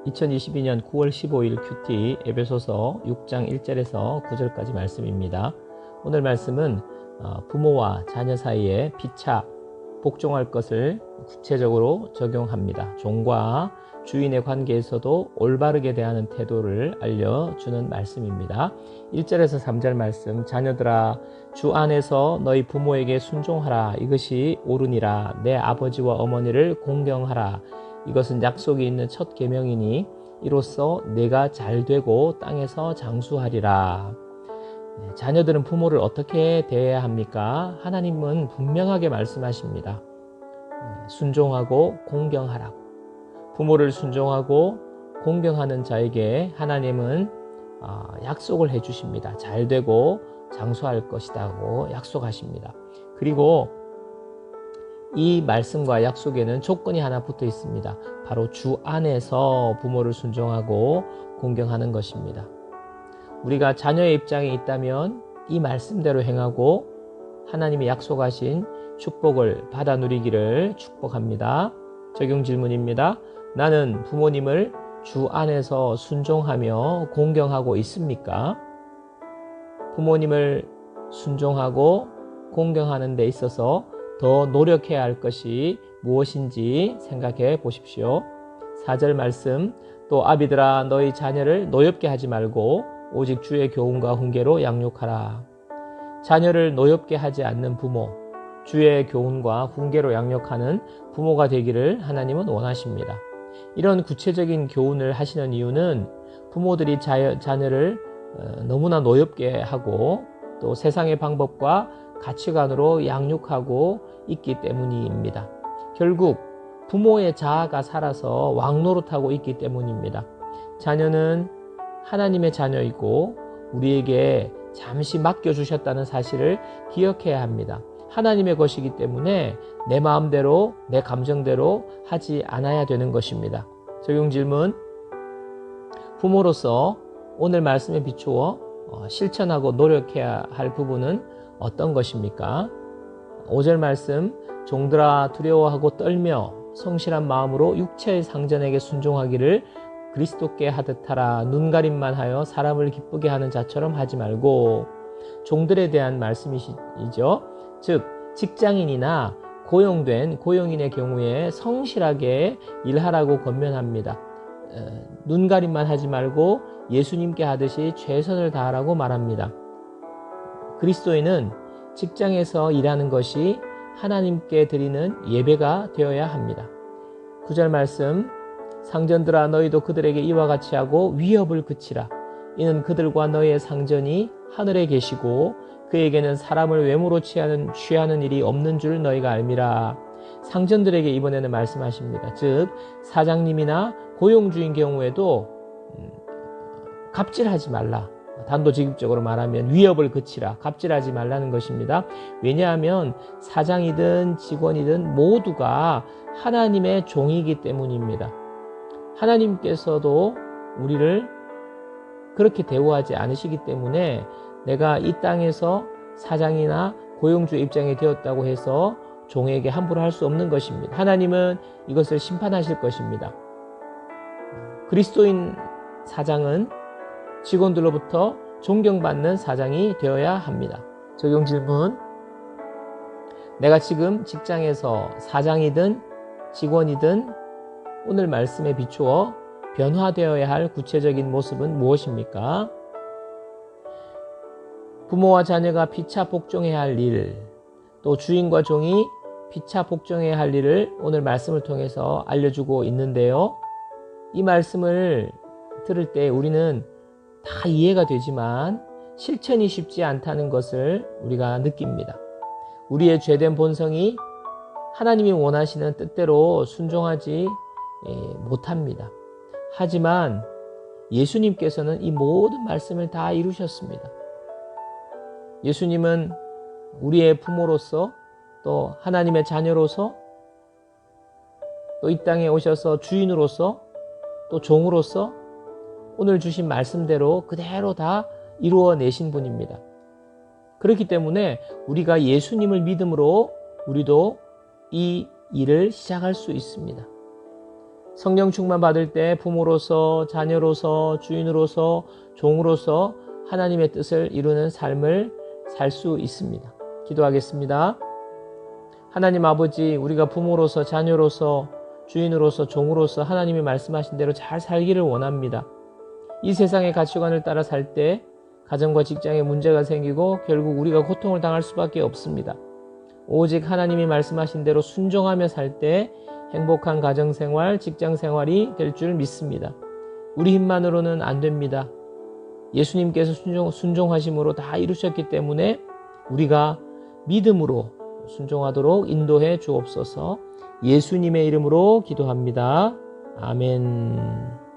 2022년 9월 15일 큐티 에베소서 6장 1절에서 9절까지 말씀입니다. 오늘 말씀은 부모와 자녀 사이에 피차, 복종할 것을 구체적으로 적용합니다. 종과 주인의 관계에서도 올바르게 대하는 태도를 알려주는 말씀입니다. 1절에서 3절 말씀, 자녀들아 주 안에서 너희 부모에게 순종하라. 이것이 옳으니라. 내 아버지와 어머니를 공경하라. 이것은 약속이 있는 첫 계명이니 이로써 내가 잘되고 땅에서 장수하리라. 자녀들은 부모를 어떻게 대해야 합니까? 하나님은 분명하게 말씀하십니다. 순종하고 공경하라고. 부모를 순종하고 공경하는 자에게 하나님은 약속을 해주십니다. 잘되고 장수할 것이라고 약속하십니다. 그리고 이 말씀과 약속에는 조건이 하나 붙어 있습니다. 바로 주 안에서 부모를 순종하고 공경하는 것입니다. 우리가 자녀의 입장에 있다면 이 말씀대로 행하고 하나님이 약속하신 축복을 받아 누리기를 축복합니다. 적용 질문입니다. 나는 부모님을 주 안에서 순종하며 공경하고 있습니까? 부모님을 순종하고 공경하는 데 있어서 더 노력해야 할 것이 무엇인지 생각해 보십시오. 4절 말씀, 또 아비들아 너희 자녀를 노엽게 하지 말고 오직 주의 교훈과 훈계로 양육하라. 자녀를 노엽게 하지 않는 부모, 주의 교훈과 훈계로 양육하는 부모가 되기를 하나님은 원하십니다. 이런 구체적인 교훈을 하시는 이유는 부모들이 자녀를 너무나 노엽게 하고 또 세상의 방법과 가치관으로 양육하고 있기 때문입니다. 결국 부모의 자아가 살아서 왕노릇하고 있기 때문입니다. 자녀는 하나님의 자녀이고 우리에게 잠시 맡겨주셨다는 사실을 기억해야 합니다. 하나님의 것이기 때문에 내 마음대로 내 감정대로 하지 않아야 되는 것입니다. 적용 질문, 부모로서 오늘 말씀에 비추어 실천하고 노력해야 할 부분은 어떤 것입니까? 5절 말씀, 종들아 두려워하고 떨며 성실한 마음으로 육체의 상전에게 순종하기를 그리스도께 하듯 하라. 눈가림만 하여 사람을 기쁘게 하는 자처럼 하지 말고. 종들에 대한 말씀이죠. 즉 직장인이나 고용된 고용인의 경우에 성실하게 일하라고 권면합니다. 눈가림만 하지 말고 예수님께 하듯이 최선을 다하라고 말합니다. 그리스도인은 직장에서 일하는 것이 하나님께 드리는 예배가 되어야 합니다. 9절 말씀, 상전들아 너희도 그들에게 이와 같이 하고 위협을 그치라. 이는 그들과 너희의 상전이 하늘에 계시고 그에게는 사람을 외모로 취하는 일이 없는 줄 너희가 알미라. 상전들에게 이번에는 말씀하십니다. 즉 사장님이나 고용주인 경우에도 갑질하지 말라. 단도직입적으로 말하면 위협을 그치라. 갑질하지 말라는 것입니다. 왜냐하면 사장이든 직원이든 모두가 하나님의 종이기 때문입니다. 하나님께서도 우리를 그렇게 대우하지 않으시기 때문에 내가 이 땅에서 사장이나 고용주 입장에 되었다고 해서 종에게 함부로 할 수 없는 것입니다. 하나님은 이것을 심판하실 것입니다. 그리스도인 사장은 직원들로부터 존경받는 사장이 되어야 합니다. 적용 질문, 내가 지금 직장에서 사장이든 직원이든 오늘 말씀에 비추어 변화되어야 할 구체적인 모습은 무엇입니까? 부모와 자녀가 피차 복종해야 할 일, 또 주인과 종이 피차 복종해야 할 일을 오늘 말씀을 통해서 알려주고 있는데요. 이 말씀을 들을 때 우리는 다 이해가 되지만 실천이 쉽지 않다는 것을 우리가 느낍니다. 우리의 죄된 본성이 하나님이 원하시는 뜻대로 순종하지 못합니다. 하지만 예수님께서는 이 모든 말씀을 다 이루셨습니다. 예수님은 우리의 부모로서 또 하나님의 자녀로서 또 이 땅에 오셔서 주인으로서 또 종으로서 오늘 주신 말씀대로 그대로 다 이루어내신 분입니다. 그렇기 때문에 우리가 예수님을 믿음으로 우리도 이 일을 시작할 수 있습니다. 성령 충만 받을 때 부모로서, 자녀로서, 주인으로서, 종으로서 하나님의 뜻을 이루는 삶을 살 수 있습니다. 기도하겠습니다. 하나님 아버지, 우리가 부모로서, 자녀로서, 주인으로서, 종으로서 하나님이 말씀하신 대로 잘 살기를 원합니다. 이 세상의 가치관을 따라 살 때 가정과 직장에 문제가 생기고 결국 우리가 고통을 당할 수밖에 없습니다. 오직 하나님이 말씀하신 대로 순종하며 살 때 행복한 가정생활, 직장생활이 될 줄 믿습니다. 우리 힘만으로는 안 됩니다. 예수님께서 순종하심으로 다 이루셨기 때문에 우리가 믿음으로 순종하도록 인도해 주옵소서. 예수님의 이름으로 기도합니다. 아멘.